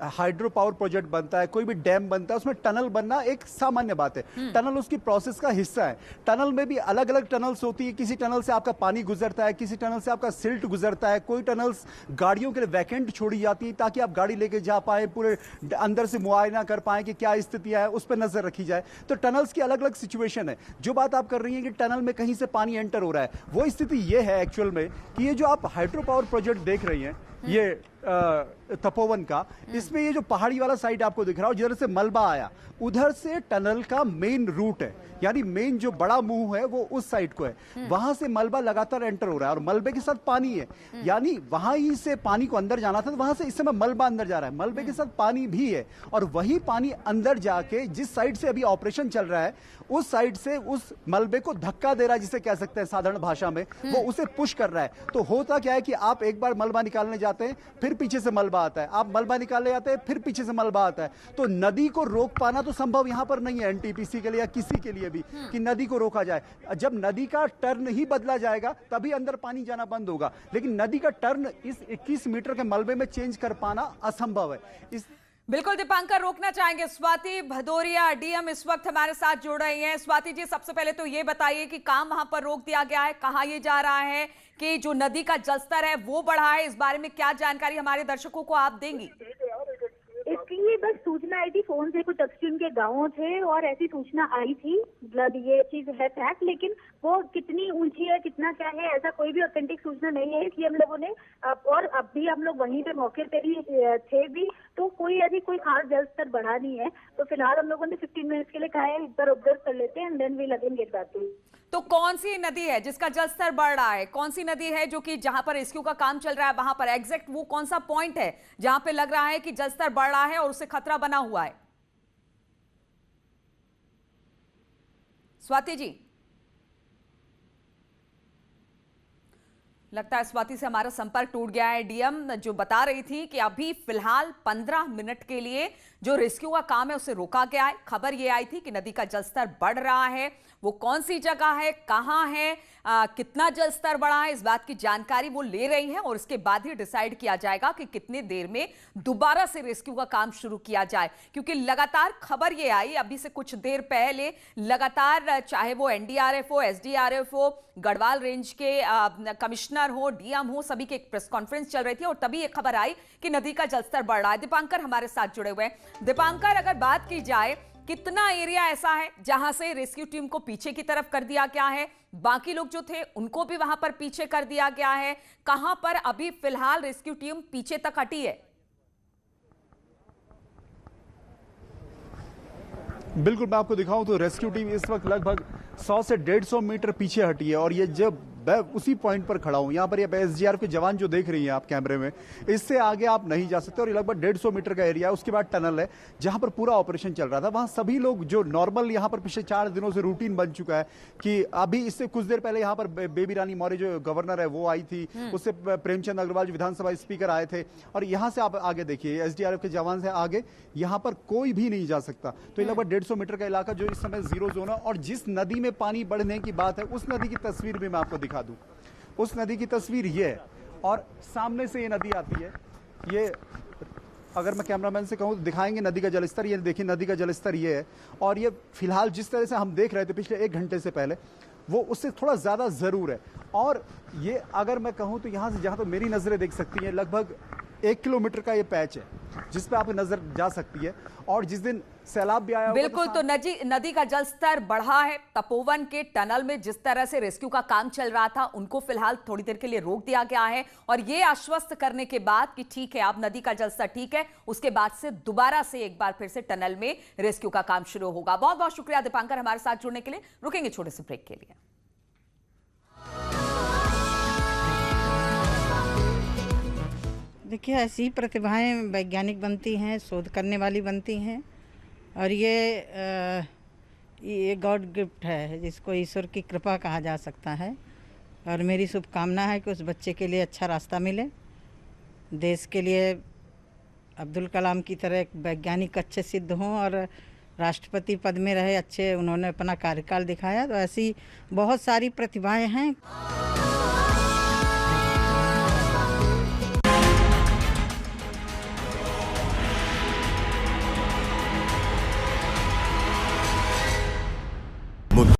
हाइड्रो पावर प्रोजेक्ट बनता है, कोई भी डैम बनता है, उसमें टनल बनना एक सामान्य बात है। टनल उसकी प्रोसेस का हिस्सा है। टनल में भी अलग अलग टनल्स होती है, किसी टनल से आपका पानी गुजरता है, किसी टनल से आपका सिल्ट गुजरता है, कोई टनल्स गाड़ियों के लिए वैकेंट छोड़ी जाती है ताकि आप गाड़ी लेके जा पाए, पूरे अंदर से मुआयना कर पाए कि क्या स्थितियां है, उस पर नजर रखी जाए। तो टनल्स की अलग अलग सिचुएशन है। जो बात आप कर रही है कि टनल में कहीं से पानी एंटर हो रहा है, वो स्थिति ये है एक्चुअल में कि ये जो आप हाइड्रो पावर प्रोजेक्ट देख रही हैं, ये तपोवन का, इसमें ये जो पहाड़ी वाला साइड आपको दिख रहा है, जिधर से मलबा आया, उधर से टनल का मेन रूट है, यानी मेन जो बड़ा मुंह है वो उस साइड को है। वहां से मलबा लगातार एंटर हो रहा है और मलबे के साथ पानी है, यानी वहां ही से पानी को अंदर जाना था, तो वहां से इस समय मलबा अंदर जा रहा है, मलबे के साथ पानी भी है। और वही पानी अंदर जाके जिस साइड से अभी ऑपरेशन चल रहा है, उस साइड से उस मलबे को धक्का दे रहा है, जिसे कह सकते हैं साधारण भाषा में, वो उसे पुश कर रहा है। तो होता क्या है कि आप एक बार मलबा निकालने जाते हैं, फिर पीछे से मलबा आता है, आप मलबा निकालने जाते हैं, फिर पीछे से मलबा आता है। तो नदी को रोक पाना तो संभव यहां पर नहीं है एनटीपीसी के लिए या किसी के लिए भी कि नदी को रोका जाए। जब नदी का टर्न ही बदला जाएगा तभी अंदर पानी जाना बंद होगा, लेकिन नदी का टर्न इस 21 मीटर के मलबे में चेंज कर पाना असंभव है। बिल्कुल दीपांकर, रोकना चाहेंगे। स्वाति भदौरिया डीएम इस वक्त हमारे साथ जुड़ रही हैं। स्वाति जी, सबसे पहले तो ये बताइए कि काम वहां पर रोक दिया गया है, कहां ये जा रहा है कि जो नदी का जलस्तर है वो बढ़ा है, इस बारे में क्या जानकारी हमारे दर्शकों को आप देंगी? इसलिए बस सूचना आई थी, फोन से कुछ अपस्ट्रीम के गांवों थे और ऐसी सूचना आई थी, मतलब ये चीज है फैक्ट, लेकिन वो कितनी ऊंची है, कितना क्या है, ऐसा कोई भी ऑथेंटिक सूचना नहीं है। इसलिए हम लोगों ने और अब भी हम लोग वहीं पे मौके पे ही थे भी, तो कोई ऐसी कोई खास जल स्तर बढ़ा नहीं है। तो फिलहाल हम लोगों ने 15 मिनट्स के लिए कहा है, इधर ऑब्जर्व कर लेते हैं and then we again get back to. तो कौन सी नदी है जिसका जलस्तर बढ़ रहा है? कौन सी नदी है जो कि जहां पर रेस्क्यू का काम चल रहा है वहां पर एग्जैक्ट वो कौन सा पॉइंट है जहां पे लग रहा है कि जलस्तर बढ़ रहा है और उससे खतरा बना हुआ है? स्वाति जी, लगता है स्वाति से हमारा संपर्क टूट गया है। डीएम जो बता रही थी कि अभी फिलहाल 15 मिनट के लिए जो रेस्क्यू का काम है उसे रोका गया है। खबर ये आई थी कि नदी का जलस्तर बढ़ रहा है, वो कौन सी जगह है, कहां है, कितना जलस्तर बढ़ा है, इस बात की जानकारी वो ले रही है और इसके बाद ही डिसाइड किया जाएगा कि कितनी देर में दोबारा से रेस्क्यू का काम शुरू किया जाए। क्योंकि लगातार खबर ये आई अभी से कुछ देर पहले, लगातार चाहे वो एनडीआरएफ हो, एसडीआरएफ हो, गढ़वाल रेंज के कमिश्नर हो, डीएम हो, सभी की एक प्रेस कॉन्फ्रेंस चल रही थी और तभी एक खबर आई कि नदी का जलस्तर बढ़ रहा है। दीपांकर हमारे साथ जुड़े हुए हैं। दीपांकर, अगर बात की जाए कितना एरिया ऐसा है जहां से रेस्क्यू टीम को पीछे की तरफ कर दिया गया है, बाकी लोग जो थे उनको भी वहां पर पीछे कर दिया गया है, कहां पर अभी फिलहाल रेस्क्यू टीम पीछे तक हटी है? बिल्कुल, मैं आपको दिखाऊं तो रेस्क्यू टीम इस वक्त लगभग 100 से 150 मीटर पीछे हटी है और ये जब मैं उसी पॉइंट पर खड़ा हूं, यहाँ पर ये एसडीआरएफ के जवान जो देख रही हैं आप कैमरे में, इससे आगे आप नहीं जा सकते और ये लगभग 150 मीटर का एरिया है। उसके बाद टनल है जहां पर पूरा ऑपरेशन चल रहा था। वहां सभी लोग जो नॉर्मल यहाँ पर पिछले 4 दिनों से रूटीन बन चुका है कि अभी इससे कुछ देर पहले यहाँ पर बेबी रानी मौर्य जो गवर्नर है वो आई थी, उससे प्रेमचंद अग्रवाल जो विधानसभा स्पीकर आए थे और यहाँ से आप आगे देखिए एसडीआरएफ के जवान से आगे यहाँ पर कोई भी नहीं जा सकता। तो ये लगभग 150 मीटर का इलाका जो इस समय जीरो जोन है और जिस नदी में पानी बढ़ने की बात है उस नदी की तस्वीर भी मैं आपको दिखा दूं। उस नदी की तस्वीर ये है और सामने से ये नदी आती है। ये अगर मैं कैमरामैन से कहूँ तो दिखाएंगे नदी का जलस्तर। ये देखिए नदी का जलस्तर ये है और ये फिलहाल जिस तरह से हम देख रहे थे पिछले 1 घंटे से पहले वो उससे थोड़ा ज़्यादा ज़रूर है। और ये अगर मैं कहूँ तो यहाँ से जहाँ तो मेरी नज़रें देख सकती हैं लगभग 1 किलोमीटर का ये पैच है जिस पे आपकी नजर जा सकती है। और जिस दिन सैलाब भी आया बिल्कुल, तो नदी का जलस्तर बढ़ा है। तपोवन के टनल में जिस तरह से रेस्क्यू का काम चल रहा था उनको फिलहाल थोड़ी देर के लिए रोक दिया गया है और ये आश्वस्त करने के बाद कि ठीक है अब नदी का जलस्तर ठीक है, उसके बाद से दोबारा से एक बार फिर से टनल में रेस्क्यू का काम शुरू होगा। बहुत बहुत शुक्रिया दीपांकर हमारे साथ जुड़ने के लिए। रुकेंगे छोटे से ब्रेक के लिए। देखिए, ऐसी ही प्रतिभाएं वैज्ञानिक बनती हैं, शोध करने वाली बनती हैं और ये गॉड गिफ्ट है जिसको ईश्वर की कृपा कहा जा सकता है। और मेरी शुभकामना है कि उस बच्चे के लिए अच्छा रास्ता मिले, देश के लिए अब्दुल कलाम की तरह एक वैज्ञानिक अच्छे सिद्ध हों और राष्ट्रपति पद में रहे, अच्छे उन्होंने अपना कार्यकाल दिखाया। तो ऐसी बहुत सारी प्रतिभाएं हैं।